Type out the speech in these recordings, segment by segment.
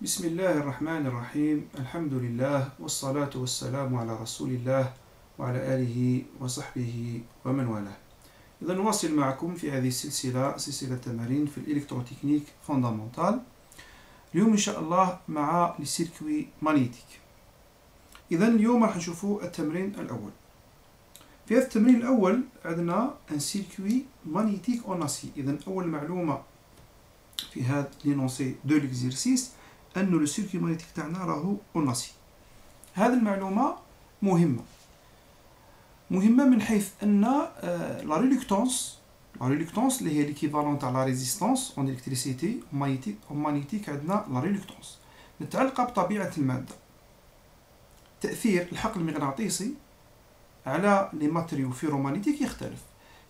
بسم الله الرحمن الرحيم. الحمد لله والصلاة والسلام على رسول الله وعلى آله وصحبه ومن والاه. إذا نواصل معكم في هذه السلسلة، سلسلة تمارين في الإلكتروتكنيك فوندامونتال. اليوم إن شاء الله مع السيركوي مانيتيك. إذا اليوم راح نشوفوا التمرين الأول. في هذا التمرين الأول عندنا ان سيركوي مانيتيك اون اسي. إذا أول معلومة في هذا لينونسي دو ليكزيرسيس أنه لو سيركوي مانيتيك تاعنا راهو اون اسي. هذه المعلومة مهمة من حيث أن لا ريلكتونس اللي هي ليكيفالون تاع لا ريزيستانس اون الكتريسيتي مانيتيك عندنا لا ريلكتونس متعلقة بطبيعة المادة. تأثير الحقل المغناطيسي على لي ماتريو فيرومانيتيك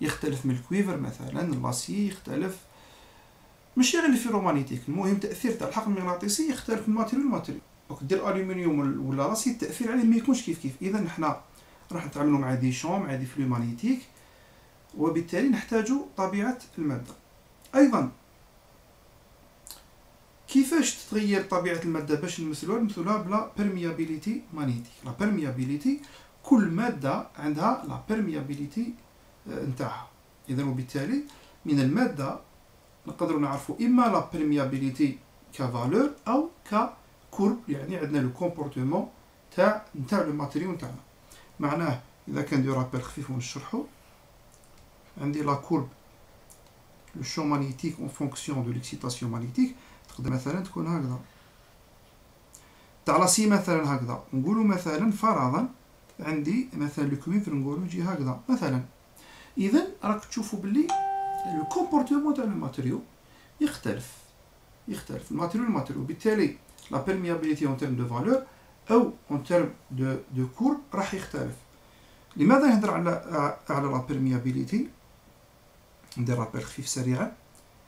يختلف من الكويفر مثلا، اللاسي يختلف، ماشي غير الفيرومانيتيك، المهم تأثير تاع الحقل المغناطيسي يختلف من ماتريو لماتريو. دونك دير الومنيوم ولا لاسي التأثير عليه ما يكونش كيف. إذا حنا راح نتعاملوا مع دي شون، مع دي فلو مانيتيك، وبالتالي نحتاج طبيعة المادة. أيضا كيفاش تتغير طبيعة المادة باش نمثلوها بلا بيرميابيليتي مانيتيك. لا بيرميابيليتي كل مادة عندها لا بيرميابيليتي نتاعها. إذا وبالتالي من المادة نقدروا نعرفوا إما لا بيرميابيليتي كفالور أو ككورب، يعني عندنا لو كومبورتمون تاع لو ماتيريو نتاعنا. معناه إذا كان دو رابيل خفيف ونشرحو، عندي لا كورب لو شون مانيتيك اون فونكسيون دو ليكسيتاسيون مانيتيك. تقدر مثلا تكون هكذا تاع لاسي، مثلا هكذا نقولوا مثلا فرضا عندي مثلا لو كويفر نقولوا يجي هكذا مثلا. اذا راك تشوفوا باللي لو كومبورتمون تاع الماتيريو يختلف الماتيريو للماتيريو، بالتالي لا بيرميابيليتي اون تيرم دو فالور او اون تيرم دو كورب راح يختلف. لماذا نهضر على لا بيرميابيليتي؟ ندير رابيل خفيف سريعا.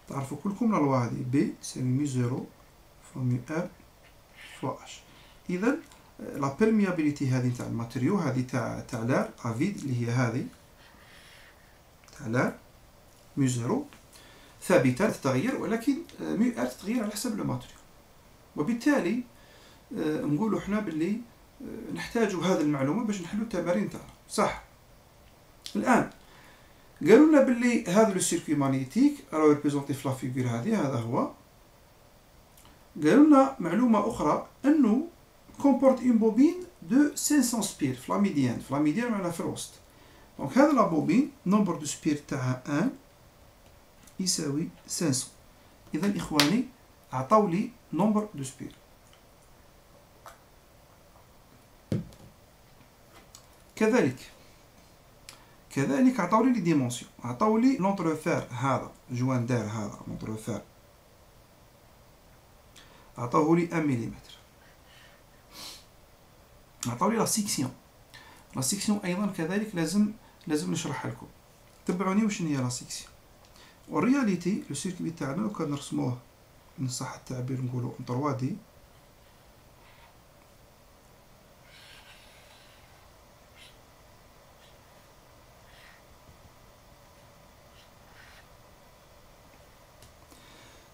تعرفوا كلكم لا لوا هذه بي سي ميو زيرو فوا ميو ار فوا اش. اذا لا بيرميابيليتي هذه تاع الماتيريو، هذه تاع لار افيد اللي هي هذه تاع لار ميو زيرو ثابته تتغير، ولكن ميو ار تتغير على حسب لو ماتيريو. وبالتالي نقولوا حنا باللي نحتاجوا هذه المعلومه باش نحلوا التمارين تاعنا صح. الان قالوا لنا باللي هذا لو سيركوي مانيتيك راهو ريبريزونتي في لا فيغور هذه، هذا هو. قالوا لنا معلومه اخرى انه كومبورت اون بوبين دو 500 سبير في لا ميديان معناها في الوسط. دونك هذا لا بوبين نومبر دو سبير تاعها 1 يساوي 500. اذا اخواني عطاو لي نومبر دو سبير. كذلك عطاو لي ديمونسيون، عطاو لي لونتروفير هذا جوان دار، هذا لونتروفير عطاوه لي 1 مليمتر. عطاو لي لا سيكسيون ايضا كذلك لازم نشرحها لكم. تبعوني واش هي لا سيكسيون. والرياليتي لو سيركوي تاعنا لو كان نرسموه ان صح التعبير نقولوا 3 دي،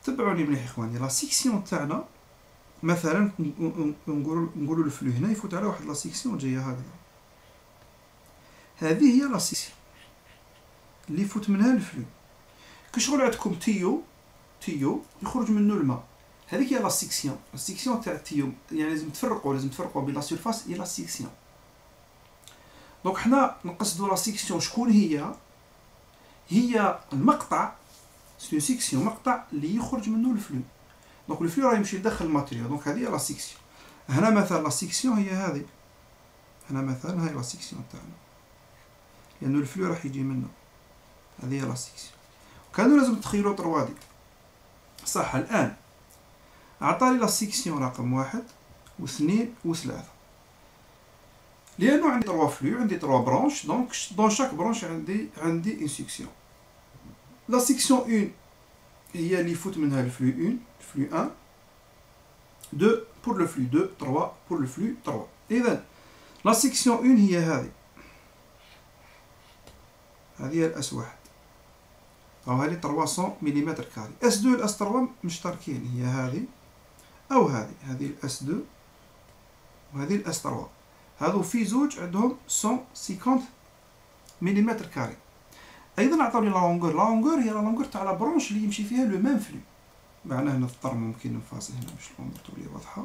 تبعوني مليح اخواني. لا سيكسيون تاعنا مثلا نقولوا الفلو هنا يفوت على واحد لا سيكسيون جايه هكذا، هذه هي لا سيكسيون اللي يفوت منها الفلو. كشغل عندكم تيو يخرج منه الماء، هذيك هي لا سيكسيون تاع التيو. يعني لازم تفرقوا بين لا سيرفاس و لا سيكسيون. دونك حنا نقصدوا لا سيكسيون شكون هي المقطع، سي سيكسيون مقطع اللي يخرج منه الفلو. دونك الفلو راه يمشي يدخل الماتريال، دونك هذه هي لا سيكسيون. هنا مثلا لا سيكسيون هي هذه، هنا مثلا هاي لا سيكسيون تاعنا، لأنه الفلو راح يجي منه، هذه هي لا سيكسيون. كانوا لازم تخيلوا 3 دي صح. الآن أعطاني لا سيكسيون رقم 1 و2 و3، لأنه عندي 3 فلو، عندي 3 برونش، دونك دون شاك برونش عندي اون سيكسيون. لا سيكسيون 1 هي اللي يفوت منها الفلو 1 2 pour le flux 2 3 pour le flux 3. إذا لا سيكسيون 1 هي هذه هي الاس 1 أو هذه 300 ملم كاري. اس 2 الاس 3 مشتركين، هي هذه أو هذه الأس 2 وهذه الأس 3. هذو في زوج عندهم 150 مليمتر كاري. أيضا عطاوني لا لونغور. لا لونغور هي لا لونغور تاع لا برونش اللي يمشي فيها لو ميم فلو. معناه هنا الطر ممكن نفاصل هنا باش الأمور تولي واضحة.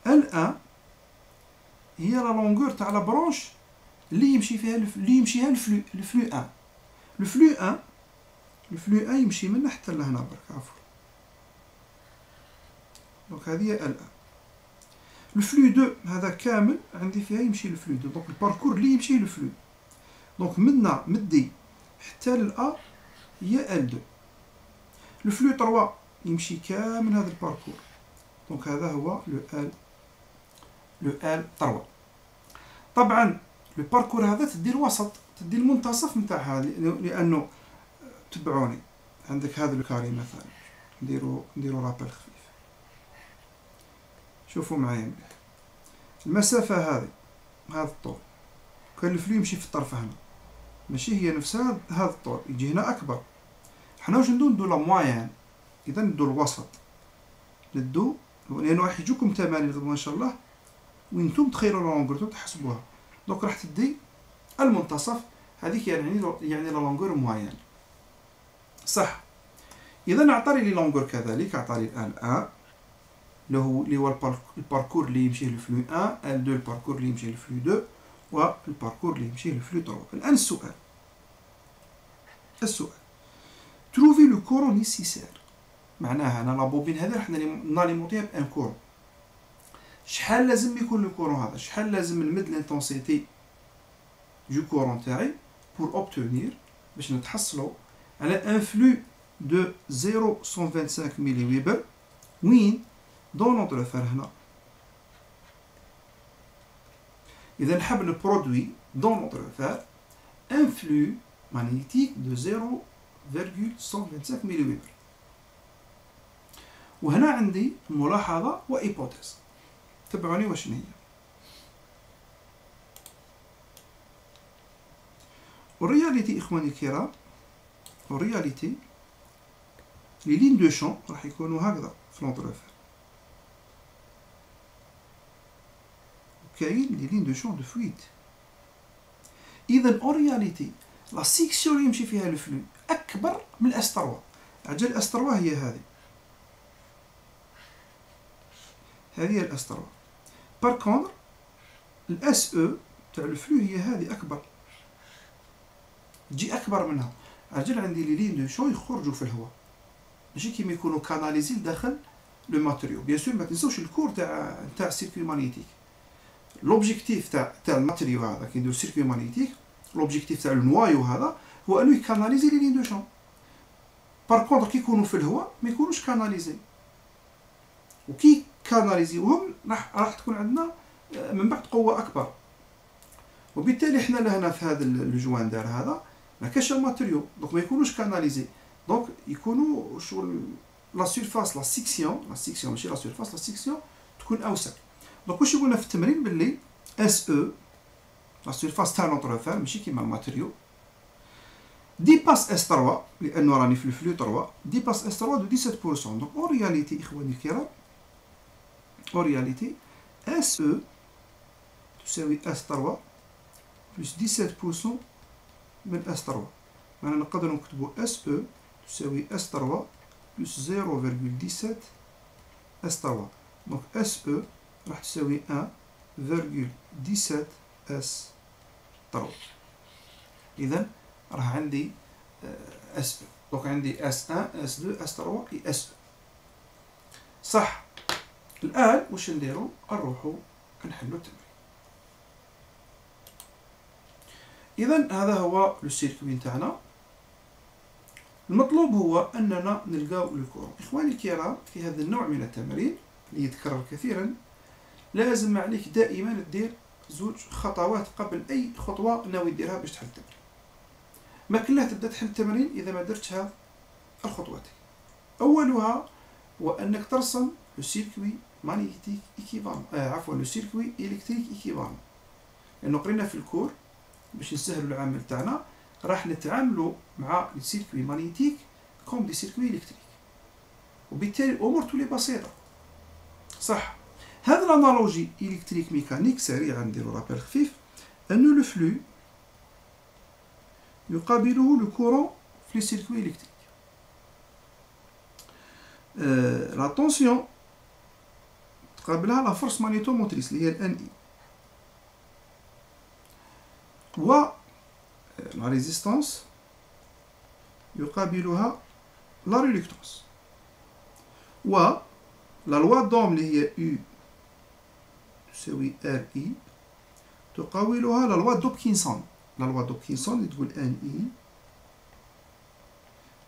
L1 هي لا لونغور تاع لا برونش اللي يمشي فيها الفلو 1. الفلو 1 يمشي من حتى لهنا برك عفوا. دونك هذه هي L1. الفلو 2 هذا كامل عندي فيها يمشي الفلو 2. دونك الباركور اللي يمشي الفلو. دونك منا مدي حتى للأ هي L2. الفلو 3 يمشي كامل هذا الباركور. دونك هذا هو لو L3. طبعا الباركور هذا تدي الوسط، تدي المنتصف نتاعها، لأنه تبعوني عندك هذا الكاري مثلا. نديرو رابل خفيف. شوفوا معايا مليح. المسافة هذه هذا الطول كان الفلو يمشي في الطرف هنا، ماشي هي نفسها هذا الطول يجي هنا أكبر. حنا واش ندو لا موين. إذا ندو الوسط، ندو لأنه راح يجوكم تمارين غدوة إن شاء الله وين نتوما تخيروا لا لونغور تحسبوها. دونك راح تدي المنتصف. هذيك يعني لا لونغور موين صح. إذا عطاني لي لونغور كذلك، عطاني الآن A اللي هو الباركور اللي يمشيه للفلو 1، L2 الباركور اللي يمشيه للفلو 2، والباركور اللي يمشيه للفلو 3. الآن السؤال تروفي لو كورون نيسيسير. معناها أنا لابوبين هذا راح ناليمونتيها بأن كورون. شحال لازم يكون لو كورون هذا، شحال لازم نمد لانتونسيتي دو كورون تاعي بور اوبتونير باش نتحصلوا على ان فلو دو 0.125 ملي ويبر. وين دون نوتر افير هنا. إذا نحب نبرودوي دون نوتر افير ان فلو ماغنيتيك دو 0.125 ملي ويبر. وهنا عندي ملاحظة وإيبوتيز. تبعوني واش هي. والرياليتي إخواني الكرام، والرياليتي لي لين دو شون راح يكونوا هكذا في لونتروفير. وكاين لي لين دو شون دو فويت. إذا أون رياليتي لا سيكسيون اللي يمشي فيها الفلو أكبر من الأس 3. أجل الأس 3 هي هذه هي الأس 3. بار كونتر الأس أو تاع الفلو هي هذه أكبر، تجي أكبر منها. أجل عندي لي لين دو شون يخرجوا في الهواء، ماشي كيما يكونوا كاناليزي داخل لو ماتريو. بيان سور ما تنساوش الكور تاع السيركوي مانيتيك. لوبجيكتيف تاع الماتريو هذا كي نديرو سيركوي مانيتيك، لوبجيكتيف تاع النوايو هذا هو انه يكاناليزي لي لين دو شون. بار كونتر كي يكونوا في الهواء ما يكونوش كاناليزي، وكي كاناليزيوهم راح تكون عندنا من بعد قوه اكبر. وبالتالي حنا لهنا في هذا الجوان دار هذا ما كاش الماتريو، دونك ما يكونوش كاناليزي. دونك يكونوا شغل لا سيرفاس لا سيكسيون ماشي لا سيرفاس، لا سيكسيون تكون اوسع. دونك واش قلنا في التمرين باللي اس او لا سيرفاس تاع لونتروفير ماشي كيما الماتريو ديباس اس 3، لانه راني في الفلو 3 ديباس اس 3 دو 17%. دونك اون رياليتي اخواني الكرام، اون رياليتي اس او تساوي اس 3 بلس 17% من اس 3. معنا نقدر نكتبو اس او تساوي اس 3 بلس 0.17 اس 3. دونك اس او راح تساوي 1.17 اس 3. اذا راح عندي اس او. دونك عندي اس 1 اس 2 اس 3 اي اس او. صح. الان واش نديرو؟ نروحو نحلو التمرين. اذا هذا هو لو سيركوي تاعنا. المطلوب هو اننا نلقاو لو كورون. اخواني الكرام، في هذا النوع من التمارين اللي يتكرر كثيرا لازم عليك دائما دير زوج خطوات قبل اي خطوه ناوي ديرها باش تحل التمرين. ما كلاه تبدا تحل التمرين اذا ما درتش هذه الخطوات. اولها هو انك ترسم لو سيركوي مانيتيك ايكيفالون، لو سيركوي الكتريك ايكيفالون. لانه قرينا في الكور باش نسهلوا العمل تاعنا راح نتعاملوا مع السيركوي مانيتيك كوم دي سيركوي إلكتريك. وبالتالي الأمور تولي بسيطة. صح. هذا الانالوجي إلكتريك ميكانيك سريعا نديرو رابيل خفيف أن لو فلو يقابله لو كورون في لي سيركوي إلكتريك. لا طونسيون تقابلها لا فورس ماغنيتوموتريس اللي هي الان اي، و لا ريزيستانس يقابلها لا ريلكتانس، و لا لوا دوم اللي هي U تساوي ار اي تقابلها لا لوا دوبكنسون. لا لوا دوبكنسون اللي تقول ان اي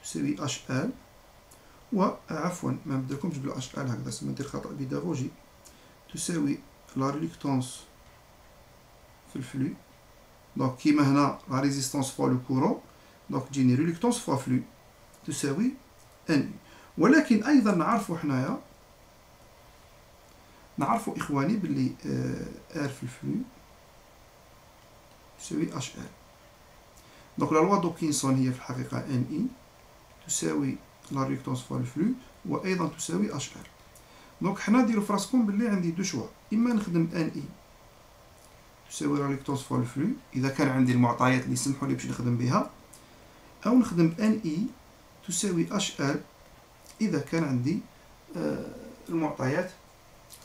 تساوي اش ال، و عفوا ما نبدلكمش بالاش ال هكذا سما ندير خطأ بيداغوجي، تساوي لا ريلكتانس في الفلو. دونك كيما هنا لا ريزيستانس فوا لو كورون، دونك تجيني ريلكتانس فوا فلو تساوي ان اي. ولكن ايضا نعرفوا حنايا، نعرفوا اخواني باللي ار في الفلو تساوي اش ال. دونك لا لوا دوبكنسون هي في الحقيقه ان اي تساوي لا ريلكتانس فوا الفلو، وايضا تساوي اش ال. دونك حنا ديروا في راسكم باللي عندي دو شوا، اما نخدم ان اي تساوي لا ريلكتانس فوا الفلو اذا كان عندي المعطيات اللي يسمحوا لي باش نخدم بها، او نخدم ان اي تساوي اش ال اذا كان عندي المعطيات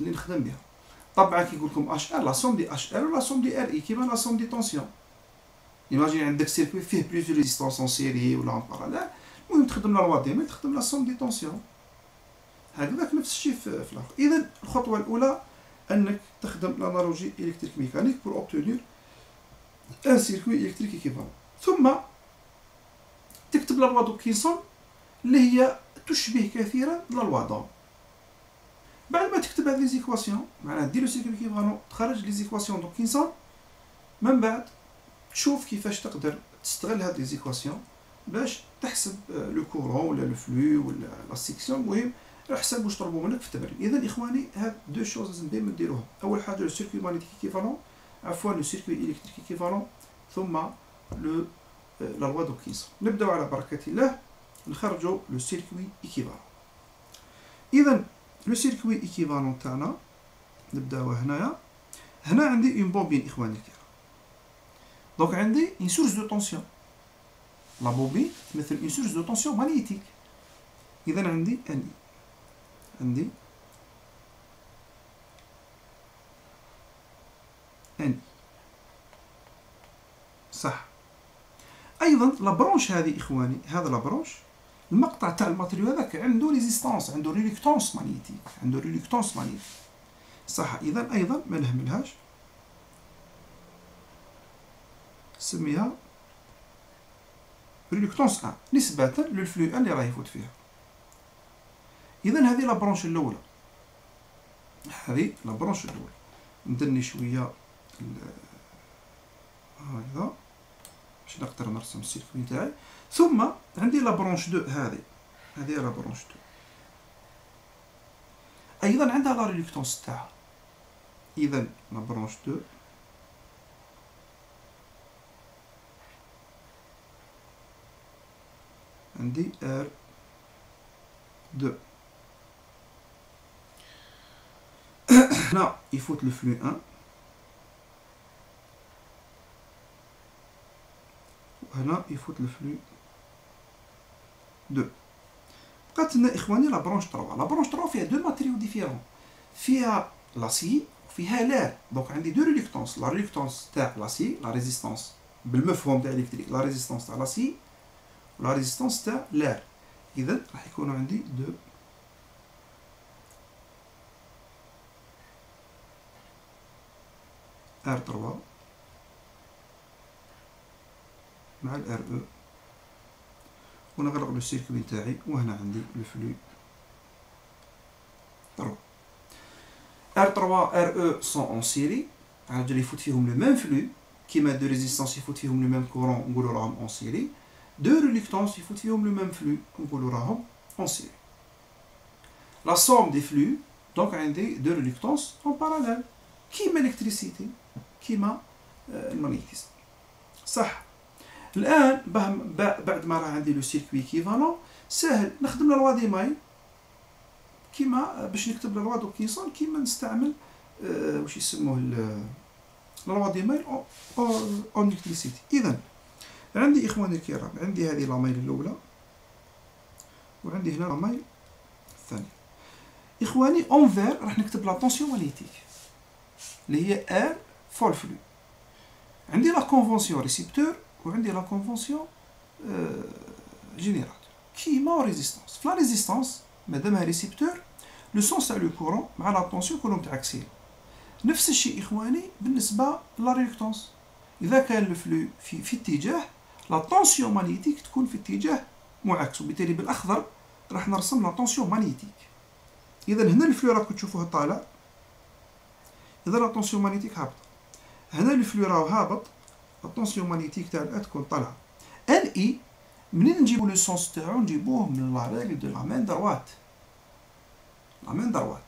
اللي نخدم بها. طبعا كي نقول لكم اش ال لا سوم دي اش ال ولا سوم دي ار اي كيما لا سوم دي طونسيون. ايماجين عندك سيركوي فيه بليزيور ريزيستانس اون سيري ولا اون باراليل، المهم تخدم لا لوا دي مي تخدم لا سوم دي طونسيون. هكذاك نفس الشيء في الاخر. اذا الخطوه الاولى انك تخدم الانالوجي الكتريك ميكانيك بور اوبتونير ان سيركوي الكتريك ايكيفالون، ثم تكتب لا لوا دوبكنسون اللي هي تشبه كثيرا لا لوا دوم. بعد ما تكتب هذه ليزيكواسيون معناها دير لو سيركوي ايكيفالون تخرج ليزيكواسيون دوبكنسون، من بعد تشوف كيفاش تقدر تستغل هذه ليزيكواسيون باش تحسب لو كورون ولا لو فلو ولا لا سيكسيون. المهم على حسب واش طلبوا منك في التمرين. اذا اخواني هاد دو شوز لازم ديما ديروهم. اول حاجه لو سيركوي ماغنيتيك ايكيفالون، عفوا لو سيركوي الكتريك ايكيفالون، ثم لو لا لوا دوبكنسون. نبداو على بركه الله نخرجوا لو سيركوي ايكيفالون. اذا لو سيركوي ايكيفالون تاعنا نبداو هنايا. هنا عندي اون بوبين اخواني الكرام، دونك عندي اون سورس دو طونسيون. لا بوبين مثل اون سورس دو طونسيون ماغنيتيك. اذا عندي ان اي، عندي ان صح. ايضا لا برونش هذه اخواني، هذا لا برونش المقطع تاع الماتريو هذاك عنده ريزيستانس، عنده ريلكتانس ماغنيتيك، عنده ريلكتانس ماغنيتيك صح. اذا ايضا ما نهملهاش، نسميها ريلكتانس 1 نسبة للفلو اللي راه يفوت فيها. اذا هذه لا برونش الاولى، هذه لا برونش الاولى. ندني شويه هكذا باش نقدر نرسم السيركوي تاعي. ثم عندي لا برونش 2، هذه لا برونش 2 ايضا عندها لا ريلكتانس تاعها. اذا لا برونش 2 عندي ار 2. هنا يفوت لو فلو 1 وهنا يفوت لو فلو 2. بقات لنا اخواني لا برونش 3. لا برونش 3 فيها دو ماتريو ديفيرون، فيها لاسي وفيها لار. دونك عندي دو ريلكتانس، لا ريلكتانس تاع لاسي لا ريزيستانس بالمفهوم تاع الكتريك، لا ريزيستانس تاع لاسي ولا ريزيستانس تاع لار. اذا راح يكونوا عندي دو R3 مع ال RE، ونغلق لو سيركوي تاعي، وهنا عندي لو فلو 3. R3 RE sont en série، عاد يفوت فيهم لو ميم فلو كيما دو ريزيستانس يفوت فيهم لو ميم كورون نقولوا راهم اون سيري، دو ريلكتانس يفوت فيهم لو ميم فلو نقولوا راهم اون سيري. لا سوم دي فلو دونك عندي دو ريلكتانس اون باراليل كيما الكتريسيتي كيما المغنيتيزم صح. الان بعد ما راه عندي لو سيركوي كيفالون ساهل نخدم لا لوا دي مايل كيما باش نكتب لا لوا دو كيسون كيما نستعمل واش يسموه لا لوا دي مايل اون الكتريسيتي. اذا عندي اخواني الكرام عندي هذه لا مايل الاولى وعندي هنا لا مايل الثانيه. اخواني اونفير راح نكتب لا طونسيون ماغنيتيك اللي هي ار فور فلو. عندي لا كونفونسيون ريسيبتور وعندي لا كونفونسيون جينيراتور كيما ريزيستانس. في لا ريزيستانس مادامها ريسيبتور لو سونس تاع لو كورون مع لا طونسيون كلهم متعاكسين. نفس الشيء اخواني بالنسبه لا ريلكتونس، اذا كان الفلو في اتجاه لا طونسيون ماغنيتيك تكون في اتجاه معاكس، وبالتالي بالاخضر راح نرسم لا طونسيون ماغنيتيك. اذا هنا الفلو راكم تشوفوه طالع، اذا لا طونسيون ماغنيتيك هابطه. هنا الفلو راهو هابط، لا طونسيون ماغنيتيك تاع الأ تكون طالعه. ان اي منين نجيبو لو سونس تاعو؟ نجيبوه من لا ريغل دو لا مان دروات. لا مان دروات،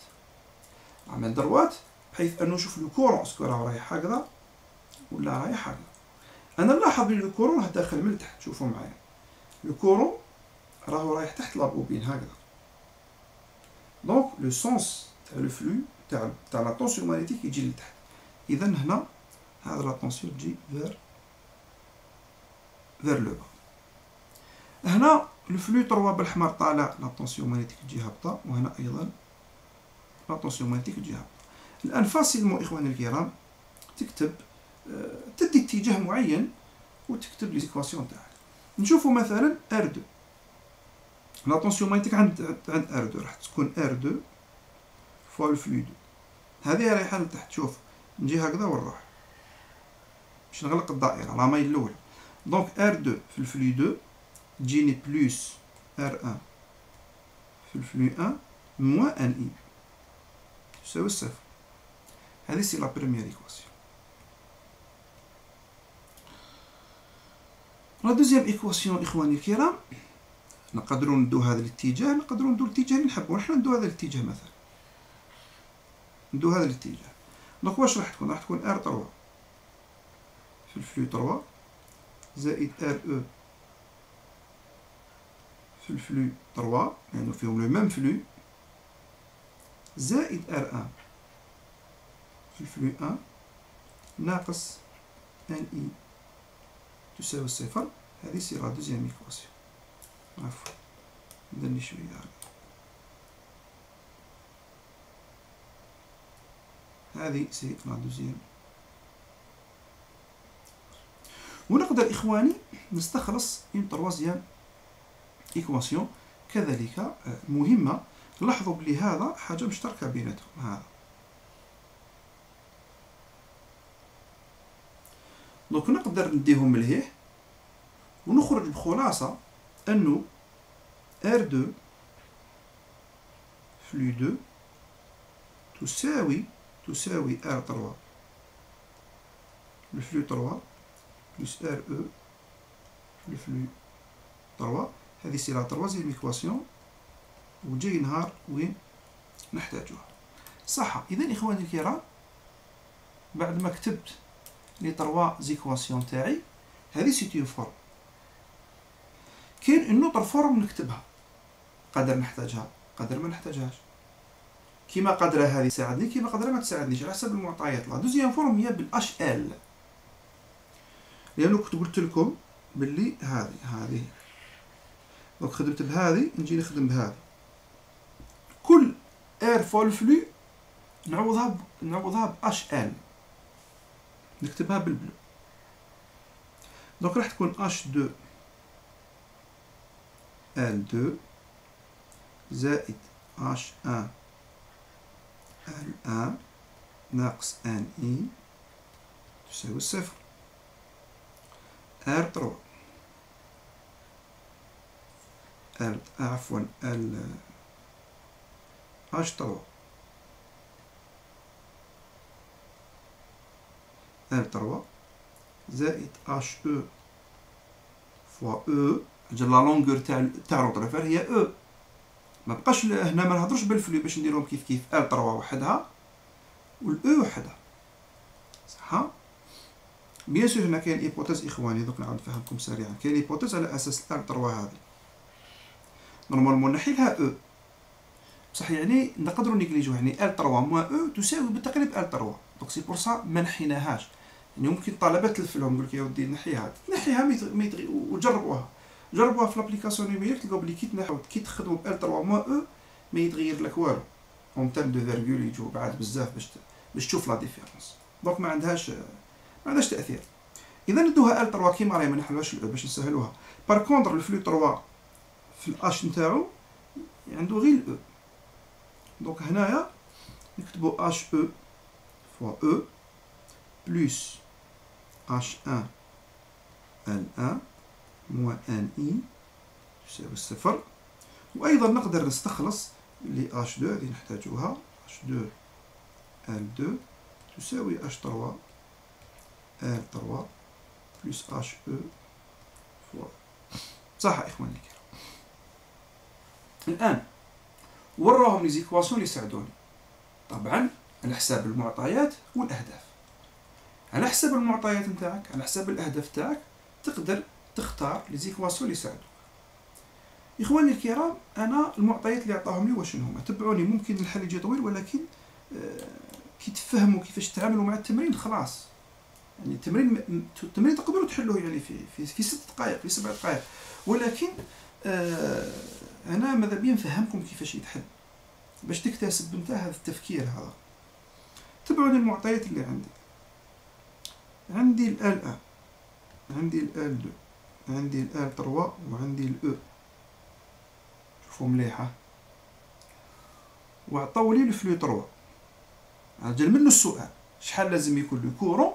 لا مان دروات بحيث انه نشوف لو كورون اسكو راه رايح هكذا ولا رايح هكذا. انا نلاحظ بلي لو كورون راه داخل من تحت، شوفوا معايا لو كورون راهو رايح تحت لا بوبين هكذا. دونك لو سونس تاع لو فلو تاع لا طونسيون ماغنيتيك يجي لتحت. اذا هنا هذا لا طونسيون تجي فير لو با. هنا لو فلو تروا بالحمر طالع، لا طونسيون ماغنيتيك تجي هابطه، وهنا ايضا لا طونسيون ماغنيتيك تجي هابطه. الان فاسيلمون اخواني الكرام تكتب تدي اتجاه معين وتكتب لي زيكواسيون تاعك. نشوفوا مثلا ار 2 لا طونسيون ماغنيتيك عند ار 2 راح تكون ار 2 فوا الفلو 2. هذه رايحه لتحت، شوف نجي هكذا ونروح باش نغلق الدائره لا مايل الاولى. دونك ار 2 في الفلو 2 تجيني بلوس ار 1 في الفلو 1 موان ان اي تساوي الصفر. هذه سي لا بروميير ايكواسيون. لا دوزيام ايكواسيون اخواني الكرام نقدروا ندو هذا الاتجاه، نقدروا ندو الاتجاه اللي نحبوا. نحن ندو هذا الاتجاه مثلا، ندو هذا الاتجاه. دونك واش راح تكون؟ راح تكون ار 3 في الفلو 3 زائد ار او في الفلو 3 يعني فيهم لو ميم فلو زائد ار 1 في الفلو 1 ناقص ان اي تساوي الصفر. هذه سي لا دوزيام ايكواسيون. عفوا ندير شويه هذه سي لا دوزيام. ونقدر اخواني نستخلص اون تروازيام ايكواسيون كذلك مهمه. لاحظوا بلي هذا حاجه مشتركه بيناتهم. هذا دونك نقدر نديهم ملهيه ونخرج بخلاصه انه R2 فلو 2 تساوي R3 الفلو 3 بلس RE في الفلو 3. هذه سي لا تروازيام ايكواسيون وجاي نهار وين نحتاجوها. صح. اذا اخواني الكرام بعد ما كتبت لي تروا زيكواسيون تاعي هذه سيتي اون فورم. كاين اون اوتر فورم نكتبها، قدر نحتاجها قدر ما نحتاجهاش. كيما قدره هذه تساعدني كيما قدره ما تساعدنيش على حسب المعطيات. لا دوزيام فورم هي بالاش ال، لانه كنت قلت لكم باللي هذه دونك خدمت بهذه نجي نخدم بهذه. كل ار فول فلو نعوضها باش ال نكتبها بالبلو. دونك راح تكون H2 L2 زائد H1 L1 ناقص NI تساوي الصفر. R3 عفوا H3 L3 زائد HE فوا E. اجل لا لونغور تاع روتريفير هي E. ما بقاش هنا ما نهضرش بالفلو باش نديرهم كيف L3 وحدها والأو وحدها. صح. بيان سور هنا كاين ايبوتيز اخواني، دوك نعاود نفهمكم سريعا. كاين ايبوتيز على اساس ال 3 هذه نورمالمون نحيلها او، بصح يعني نقدروا نيجليجيو، يعني ال 3 موان او تساوي بالتقريب ال 3. دونك سي بور سا ما نحيناهاش. يعني ممكن الطلبه تلف لهم يقول لك يا ودي نحيها وجربوها في لابليكاسيون نيميريك، تلقاو بلي كي تخدموا ب ال 3 موان او ما يتغير لك والو اون تيرم دو فيرغول، يجوا بعاد بزاف باش تشوف لا ديفيرونس. دونك ما عندهاش تاثير. اذا ندوها ال 3 كيما راهي، ما نحلوهاش باش نسهلوها. بار كونتر الفلو 3 في الاش نتاعو عنده غير الاو. دونك هنايا نكتبو اش او فوا او بلس اش 1 ال 1 موان ان اي تساوي الصفر. وايضا نقدر نستخلص اللي اش 2 هذه نحتاجوها، اش 2 ال 2 تساوي اش 3 ال 3 بلس اش او فوا. صح اخواني الكرام. الان وراهم لي زيكواسيون اللي يساعدوني طبعا على حساب المعطيات والاهداف. على حساب المعطيات نتاعك، على حساب الاهداف تاعك، تقدر تختار لي زيكواسيون اللي يساعدوك. اخواني الكرام انا المعطيات اللي عطاهم لي واش هما، تبعوني ممكن الحل يجي طويل، ولكن كي تفهموا كيفاش تتعاملوا مع التمرين خلاص. يعني التمرين تقدروا تحلوه يعني في 6 دقائق، في 7 دقائق، ولكن انا ماذا بيا نفهمكم كيفاش يتحل باش تكتسب انت هذا التفكير هذا. تبعوني المعطيات اللي عندي ال 1 عندي ال 2 عندي ال 3 وعندي ال او. شوفوا مليحه. وعطاو لي الفلو 3. عجل منه السؤال شحال لازم يكون لو كورون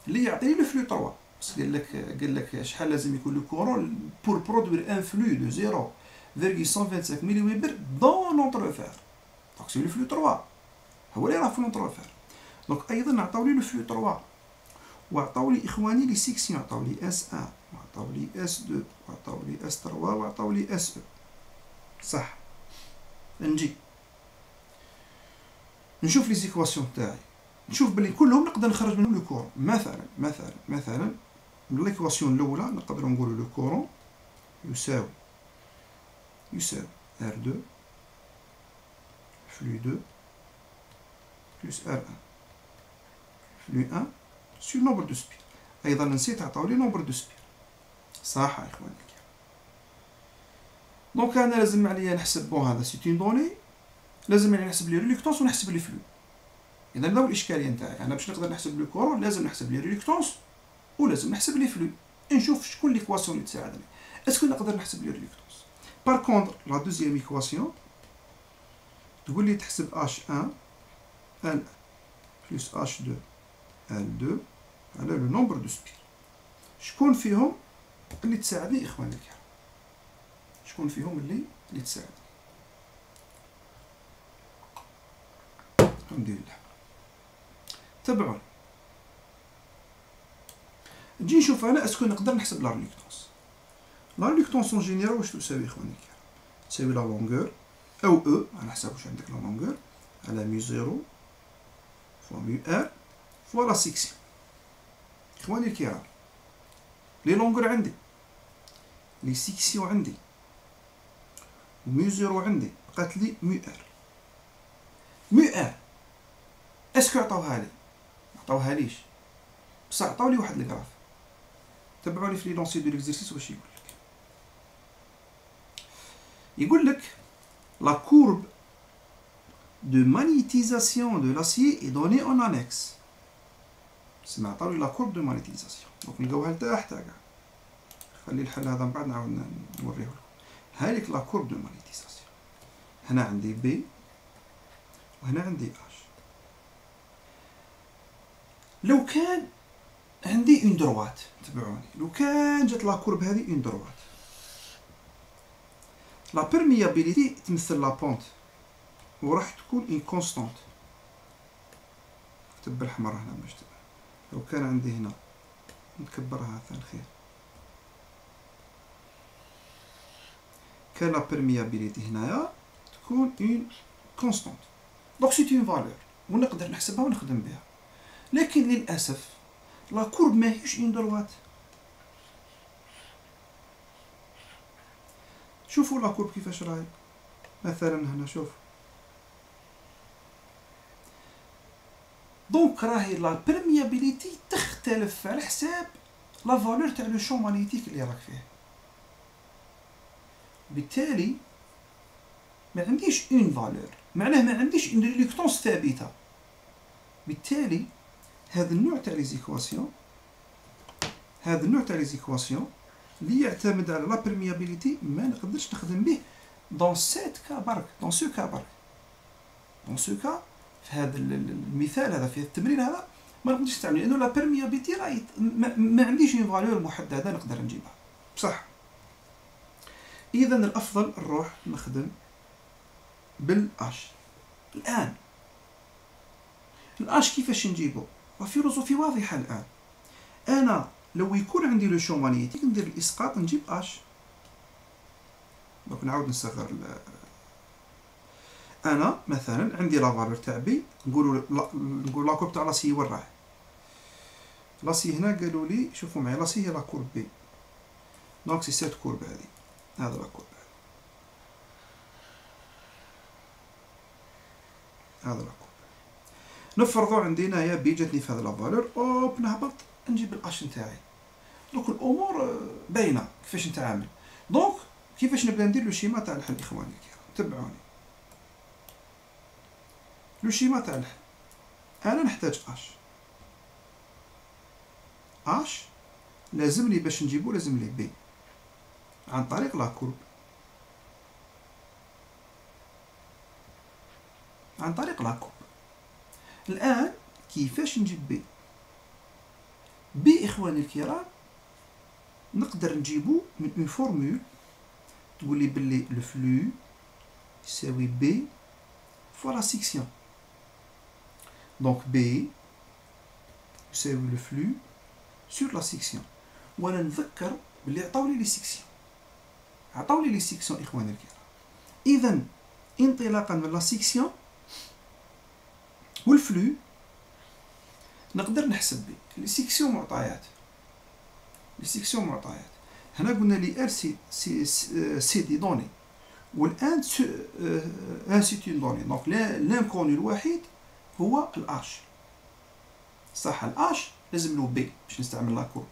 اللي يعطيني لو فلو 3. بس قال لك شحال لازم يكون لو كورون بور برودوير ان فلو دو 0,125 ملي ويبر دون لونتروفير. دونك سي لو فلو 3 هو اللي راه في لونتروفير. دونك ايضا عطاو لي لو فلو 3 وعطاو لي اخواني لي سيكسيون، عطاو لي اس 1 وعطاو لي اس 2 وعطاو لي اس 3 وعطاو لي اس او. صح. نجي نشوف لي زيكواسيون تاعي، نشوف بلي كلهم نقدر نخرج منهم لو كورون. مثلا ليكواسيون الاولى نقدروا نقولوا لو كورون يساوي R2 فلو 2 بلس R1 فلو 1 سور نومبر دو سبير. ايضا نسيت عطاو لي نومبر دو سبير. صح يا اخواني. دونك انا لازم عليا نحسب بون هذا سي اون دوني، لازم يعني نحسب لي ريليكتونس ونحسب لي فلو. اذا نبداو الاشكاليه نتاعي، انا باش نقدر نحسب لو كورون لازم نحسب لي ريليكتونس ولازم نحسب لي فلو. نشوف شكون ليكواسيون اللي تساعدني. اسكو نقدر نحسب لي ريليكتونس؟ بار كونتر لا دوزيام ايكواسيون تقول لي تحسب H1 L بلس H2 L2 على لو نومبر دو سبير. شكون فيهم اللي تساعدني اخواني الكرام؟ شكون فيهم اللي تساعدني؟ الحمد لله. تبعون نجي نشوف انا اسكو نقدر نحسب لا ريليكتونس. لا ريليكتونس اون جينيرال واش تساوي اخواني الكرام؟ تساوي لا لونغور او او على حساب واش عندك لا لونغور على ميو 0 فوا ميو ار فوا لا سيكسيون. اخواني الكرام لي لونغور عندي، لي سيكسيون عندي، وميو 0 عندي، بقات لي ميو ار. ميو ار اسكو عطاوها لي؟ عطاوها ليش، بصح عطاو لي واحد الكراف. تبعوني في لي لونسي دو ليكزيرسيس واش يقول لك la courbe de magnétisation de l'acier est donnée en annexe. سمع عطاو لي la courbe de magnétisation. دونك نلقاوها لتحت كاع. خلي الحل هذا من بعد نعاود نوريه لكم. هايليك la courbe de magnétisation. هنا عندي B وهنا عندي H. لو كان عندي اون دروات، تبعوني، لو كان جات لا كورب هذه اون دروات، لا بيرميابيليتي تمثل لا بونت وراح تكون اون كونستانت. نكتب بالحمر هنا باش تبان. لو كان عندي هنا نكبرها ثاني خير، كان لا بيرميابيليتي هنايا تكون اون كونستانت. دونك سيت اون فالور ونقدر نحسبها ونخدم بها. لكن للاسف لا كورب ماهيش اون دروات. شوفوا لا كورب كيفاش راهي مثلا هنا، شوف. دونك راهي لا بيرميابيليتي تختلف على حساب لا فالور تاع لو شون ماغنيتيك اللي راك فيه. بالتالي ما عنديش اون فالور، معناه ما عنديش اون ريليكتونس ثابته. بالتالي هذا النوع تاع لي زيكواسيون، هذا النوع تاع لي زيكواسيون اللي يعتمد على لا بيرميابيليتي ما نقدرش نخدم به دون سيت كا برك، دون سو كا برك، دون سو كا. في هذا المثال هذا، في التمرين هذا ما نقدرش نستعمل، لانه لا بيرميابيليتي راهي ما عنديش اون فالور محدده نقدر نجيبها بصح. اذا الافضل نروح نخدم بالاش. الان الاش كيفاش نجيبه؟ الفيلوزوفي واضحه. الان انا لو يكون عندي لو شون ماغنيتيك ندير الاسقاط نجيب اش. دونك نعاود نصغر انا مثلا عندي لا فالور تاع بي، نقول لا كورب تاع لاسي وين راه؟ لاسي هنا قالوا لي شوفوا معايا، لاسي هي لا كورب بي، دونك سي سيت كورب هذه، هذا لا كورب هذا لا كورب. نفرضوا عندي هنايا بي جاتني في هذا لا فالور، اوب نهبط نجيب الاش نتاعي. دونك الامور باينه كيفاش نتعامل. دونك كيفاش نبدا ندير لو شيما تاع الحل اخواني الكرام؟ تبعوني. لو شيما تاع الحل، انا نحتاج اش لازم لي باش نجيبو لازم لي بي عن طريق لا كورب، عن طريق لا كورب. الان كيفاش نجيب بي؟ بي اخواني الكرام نقدر نجيبو من اون فورمول تقول لي باللي لو فلو يساوي بي فوا لا سيكسيون. دونك بي يساوي لو فلو سور لا سيكسيون. وانا نذكر باللي عطاولي لي سيكسيون، عطاولي لي سيكسيون اخواني الكرام. اذا انطلاقا من لا سيكسيون والفلو نقدر نحسب بي. لي سيكسيون معطيات، لي سيكسيون معطيات. هنا قلنا لي ال سي دي دوني، والان ان سيت اون دوني. دونك لانكوني الوحيد هو الاش. صح الاش لازم له بي باش نستعمل لا كورب.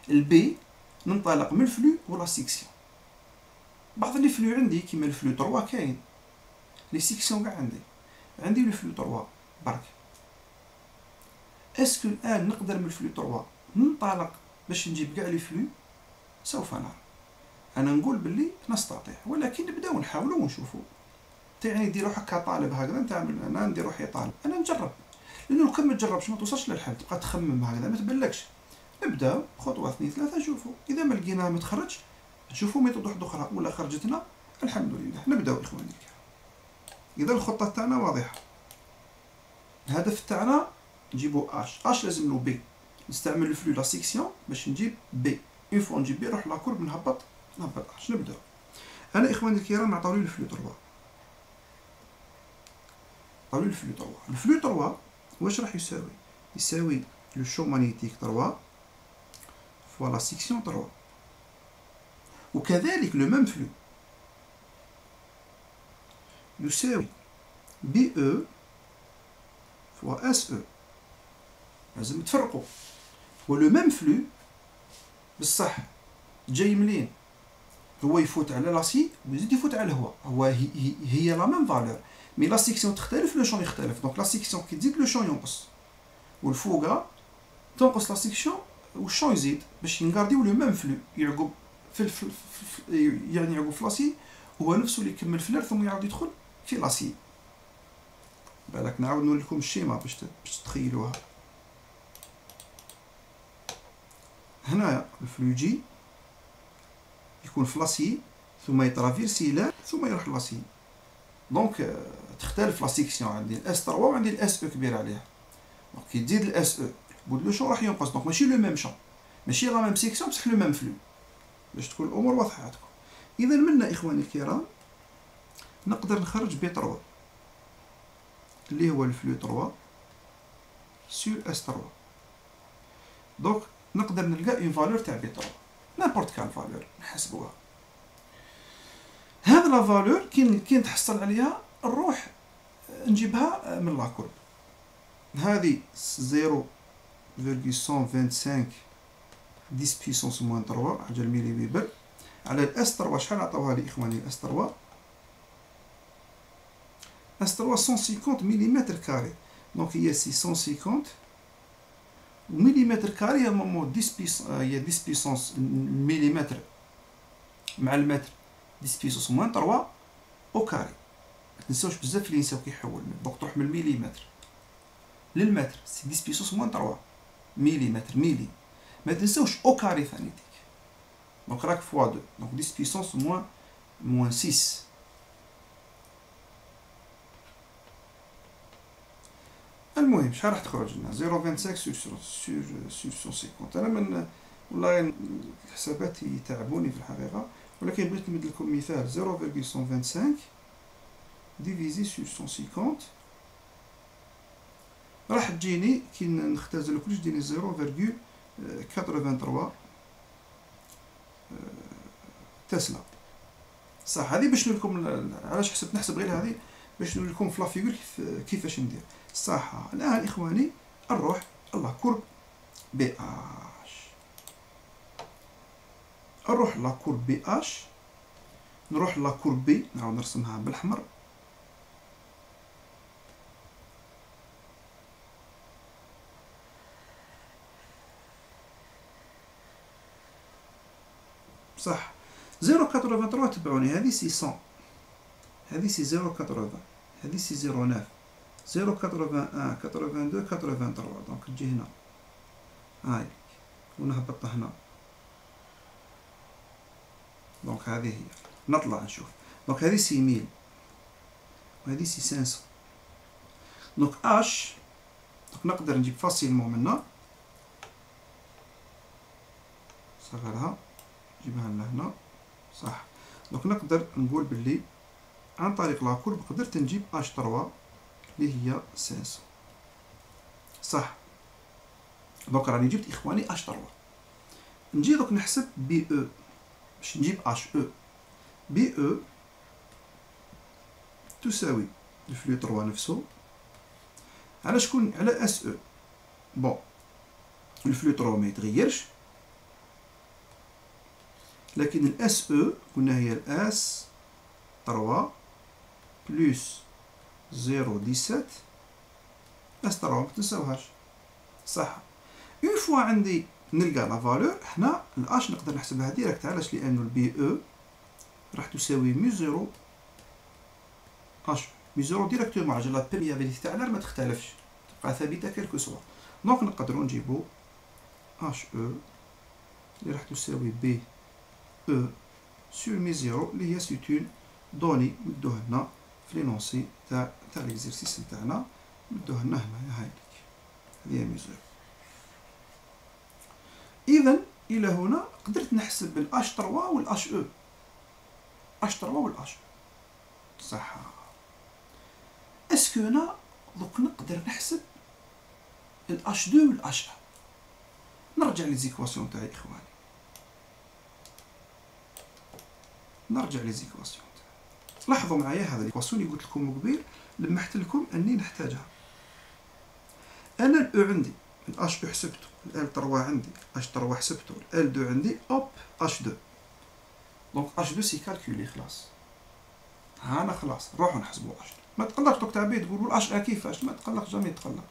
البي ننطلق من الفلو ولا سيكسيون. بعض لي فلو عندي كيما الفلو 3 كاين، لي سيكسيون كاع عندي لو فلو 3 برك. اسكو الان نقدر من الفلو 3 ننطلق باش نجيب كاع لي فلو؟ سوف نرى. انا نقول باللي نستطيع، ولكن نبداو نحاولوا ونشوفوا. تعني نديرو هكا طالب هكذا نتعامل، انا ندير روحي طالب، انا نجرب. لانه كان ما تجربش ما توصلش للحل، تبقى تخمم هكذا ما تبلكش. نبداو خطوه 2 3 نشوفوا، اذا ما لقيناها ما تخرجش نشوفوا ميثود واحده اخرى، ولا خرجتنا الحمد لله. نبداو اخواني الكرام. اذا الخطه تاعنا واضحه، الهدف تاعنا نجيبو اش لازم له بي، نستعمل الفلو لا سيكسيون باش نجيب بي. اون فوا نجيب بي نروح لا كورب نهبط اش. نبداو. انا اخواني الكرام عطاولي الفلو 3، عطاولي الفلو 3. الفلو 3 واش راح يساوي؟ يساوي لو شون ماغنيتيك 3 فوا لا سيكسيون 3، وكذلك لو ميم فلو يساوي بي او فوا اس او. لازم تفرقوا. ولو ميم فلو بصح جاي منين؟ هو يفوت على لاسي ويزيد يفوت على الهواء، هو هي لا ميم فالور، مي لا سيكسيون تختلف لو شون يختلف. دونك لا سيكسيون كي تزيد لو شون ينقص، والفوقه تنقص لا سيكسيون والشون يزيد باش نغارديو لو ميم فلو. يعقب يعني يعقب في لاسي هو نفسه اللي يكمل في الارض ثم يعاود يدخل في لاسي. بالك نعاود نوري لكم الشيما باش تتخيلوها. هنا الفلو يجي يكون في لاسي ثم يترافيرسي لا ثم يروح لاسي. دونك تختلف لا سيكسيون، عندي الاس 3 وعندي الاس او كبير عليها. دونك كي تزيد الاس او بود لو شون راح ينقص. دونك ماشي لو ميم شون، ماشي لا ميم سيكسيون، بصح لو ميم فلو، باش تكون الامور واضحه عندكم. اذا منا اخواني الكرام نقدر نخرج بي 3 اللي هو الفلو 3 سور اس 3. دونك نقدر نلقى اون فالور تاع بي 3 نيمبورت كال فالور نحسبوها. هاد لا فالور كي نتحصل عليها نروح نجيبها من لا كورب. هذه 0.125 10 بيسونس موان 3 حاجه الميلي ويبر على الاس 3. شحال عطاوها لي اخواني الاس 3؟ اس 3 150 ملم كاري، دونك هي 650 ملم كاري هي نورمال 10 بيسونس مليمتر مع المتر 10 بيسونس موان 3 او كاري. ما تنساوش بزاف اللي ينساو كيحول، دونك تروح من المليمتر للمتر سي 10 بيسونس موان 3 مليمتر ميلي. ما تنساوش او كاري ثاني ديك، دونك راك فوا 2 دونك 10 بيسونس موان 6. المهم شحال راح تخرج لنا 0.25 سور 150. انا من والله الحسابات يتعبوني في الحقيقه، ولكن بغيت نمد لكم مثال 0.125 ديفيزي سور 150 راح تجيني كي نختزل كلش تجيني 0.83 تسلا. صح هذه باش نقول لكم علاش حسبت نحسب غير هذه باش نقول لكم في لا فيغور كيفاش ندير. صح الان اخواني نروح لا كورب بي اش، نروح لا كورب بي اش، نروح لا كورب بي نعاود نرسمها بالاحمر. صح 0.83 تبعوني هذه سي 100 هذه سي 0.80 هذه سي 0.9 0.81 82 83 دونك تجي هنا هاي ونهبط هنا. دونك هذه هي نطلع نشوف. دونك هذه سي 1000 وهذه سي 500. دونك اش دونك نقدر نجيب فاسيلمون منا صغرها نجيبها لهنا. صح دونك نقدر نقول باللي عن طريق لا كورب قدرت نجيب اش 3 اللي هي 500. صح دونك راني جبت اخواني اش 3. نجي دوك نحسب بي او باش نجيب اش او. بي او تساوي الفلو 3 نفسه على شكون؟ على اس او. بون الفلو 3 ما يتغيرش، لكن الاس او قلنا هي الاس 3 بلس 0.17 اس 3 ما تنساوهاش. صح اون فوا عندي نلقى لا فالور هنا الاش نقدر نحسبها ديريكت. علاش؟ لانه البي او راح تساوي مي 0 اش مي 0 ديريكتومون على لا بيرميابيليتي تاع النار ما تختلفش تبقى ثابته كلكو سوا. دونك نقدروا نجيبو اش او اللي راح تساوي بي او سور مي 0 اللي هي سيتون دوني مدوه لنا في لينونسي تاع ليكزيرسيس نتاعنا، مدوه لنا هنايا هاي هذه مي 0. اذا الى هنا قدرت نحسب الاش 3 والاش او اش 3 والاش او. صح اسكو انا دوك نقدر نحسب الاش 2 والاش 1. نرجع ليزيكواسيون تاعي اخواني، نرجع ليزيكواسيون تاعي. لاحظوا معايا هذا ليكواسيون اللي قلت لكم قبيل لمحت لكم اني نحتاجها. انا الاو عندي الاش او حسبته، ال 3 عندي اش 3 حسبته، ال 2 عندي اوب اش 2. دونك اش 2 سي كالكولي خلاص. هانا خلاص نروحو نحسبو اش 2. ما تقلقش دوك تاع بيه تقولوا الاش ا كيفاش، ما تقلق جامي تقلق،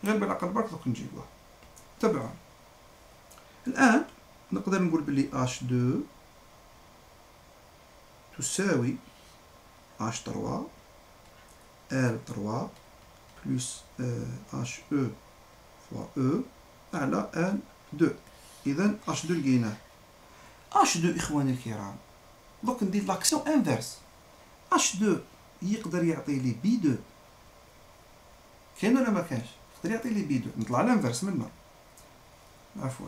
غير بالعقل برك دوك نجيبوها. تبعوا الان نقدر نقول بلي اش 2 تساوي اش 3 ال 3 بلس اش او فوا او على ال 2. اذا اش 2 لقيناه. اش 2 اخواني الكرام دوك ندير لاكسيون انفيرس. اش 2 يقدر يعطي لي بي 2 كاين ولا ما كانش؟ يقدر يعطي لي بي 2. نطلع الانفيرس منه عفوا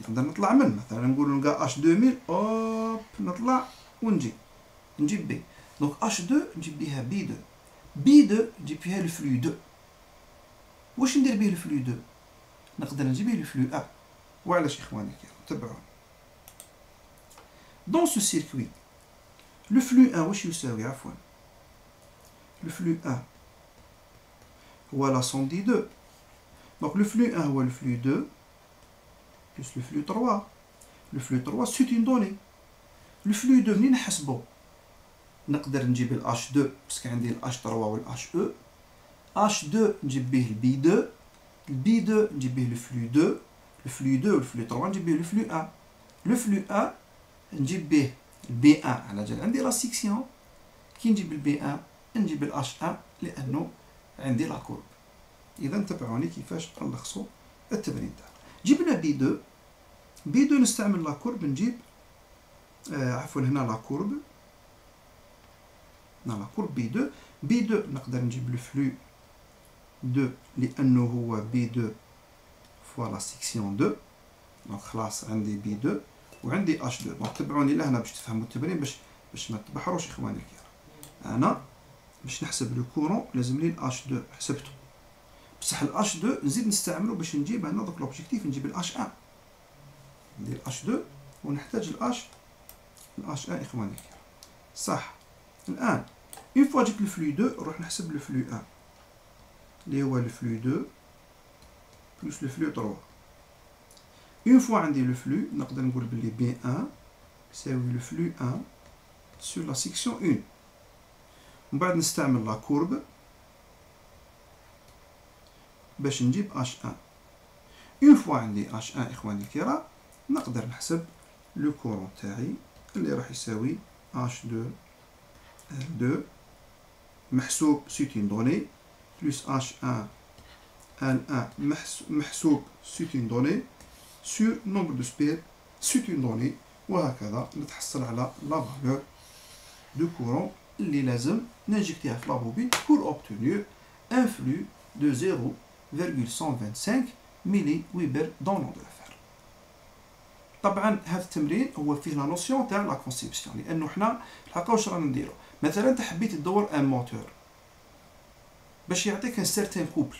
نقدر نطلع من مثلا نقول نلقى اش 2000 اوب نطلع ونجي نجيب بي. دونك اش 2 نجيب بها بي 2 بي 2 نجيب فيها الفلو 2. واش ندير به الفلو 2؟ نقدر نجيب به الفلو 1. وعلاش اخواني الكرام؟ تبعوني. دون سو سيركوي لو فلو 1 واش يساوي؟ عفوا لو فلو 1 هو لا سوم دي 2. دونك لو فلو 1 هو لو فلو 2 بلس لو فلو 3. لو فلو 3 سيت اون دوني. لو فلو 2 منين نحسبو؟ نقدر نجيب ال H2 باسكو عندي ال H3 وال HE. H2 نجيب به البي 2. البي 2 نجيب به لو فلو 2. لو فلو 2 والفلو 3 نجيب به لو فلو 1. لو فلو 1 نجيب به البي 1 على جال عندي لا سيكسيون. كي نجيب البي 1 نجيب ال H1 لانه عندي لا كورب. اذا تبعوني كيفاش نلخصوا التمرين تاعنا. جبنا بي 2. بي 2 نستعمل لا كورب نجيب عفوا هنا لا كورب. لا كورب بي 2. بي 2 نقدر نجيب لو فلو 2 لانه هو بي 2 فوا لا سيكسيون 2. دونك خلاص عندي بي 2 وعندي اش 2. دونك تبعوني لهنا باش تفهموا التمرين باش ما تبحروش اخواني الكرام. انا باش نحسب لو كورون لازم لي الاش 2 حسبته، بصح الاش 2 نزيد نستعملو باش نجيب هنا دوك لوبجيكتيف نجيب الاش 1. ندير الاش 2 ونحتاج الاش 1 اخواني الكرام. صح. الان اون فوا جبت لو فلو 2 نروح نحسب لو فلو 1 اللي هو لو فلو 2 بلس لو فلو 3. اون فوا عندي لو فلو نقدر نقول بلي بي 1 يساوي لو فلو 1 سور لا سيكسيون 1. ومن بعد نستعمل لا كورب باش نجيب اش 1. اون فوا عندي اش 1 اخواني الكرام نقدر نحسب لو كورون تاعي اللي راح يساوي اش 2 2 محسوب سيت اون دوني بلس اش 1 ان 1 محسوب سيت اون دوني سور نومبر دو سبير سيت اون دوني، وهكذا نتحصل على لا فالور دو كورون اللي لازم ننجكتيها في لابوبين pour obtenir un flux de 0,125 ملي ويبر دون لون دو لافير. طبعا هذا التمرين هو فيه لا نوسيون تاع لا كونسيبسيون، لانه حنا الحقيقه واش رانا نديرو. مثلا انت حبيت تدور ان موتور باش يعطيك ان سيرتان كوبل،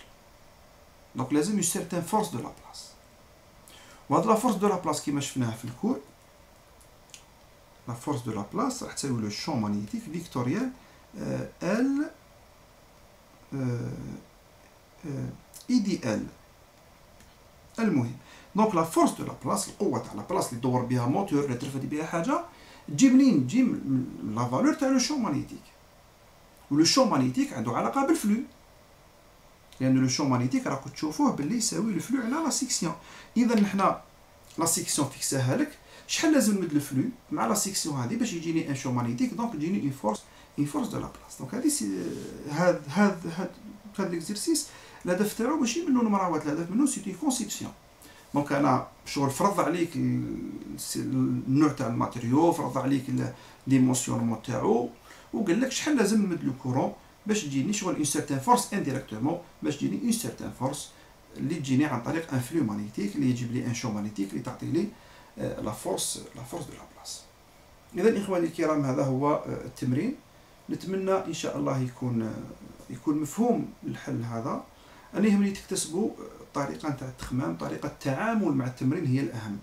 دونك لازم اون سيرتان فورس دو لا بلاص. وهاد لا فورس دو لا بلاص كيما شفناها في الكور، لا فورس دو لا بلاص راح تساوي لو شون مانيتيك فيكتوريال ال اي دي ال. المهم دونك لا فورس دو لا بلاص، القوه تاع لا بلاص اللي تدور بها موتور اللي ترفد بها حاجه، تجي منين؟ تجي من لا فالور تاع لو شون مانيتيك. ولو شون مانيتيك عنده علاقه بالفلو، لان لو شون مانيتيك راكم تشوفوه باللي يساوي لو فلو على لا سيكسيون. اذا نحنا لا سيكسيون فيكساها لك، شحال لازم نمد لو فلو مع لا سيكسيون هذه باش يجيني ان شون مانيتيك، دونك تجيني اون فورس دو لا بلاص. دونك هذه هاد ليكزيرسيس الهدف تاعو ماشي منه نمراوات، الهدف منه سيتي كونسيبسيون. دونك انا شغل فرض عليك النوع تاع الماتيريو، فرض عليك ديمونسيونمون تاعو، وقال لك شحال لازم نمد لو كورون باش تجيني شغل اون سيرتان فورس انديريكتومون، باش تجيني اون سيرتان فورس اللي تجيني عن طريق ان فلو مانيتيك اللي يجيب لي ان شون مانيتيك اللي تعطي لي لا فورس دو لا بلاص. اذا اخواني الكرام هذا هو التمرين، نتمنى ان شاء الله يكون مفهوم الحل هذا. انا يهمني تكتسبوا الطريقه نتاع التخمام، طريقه التعامل مع التمرين هي الاهم.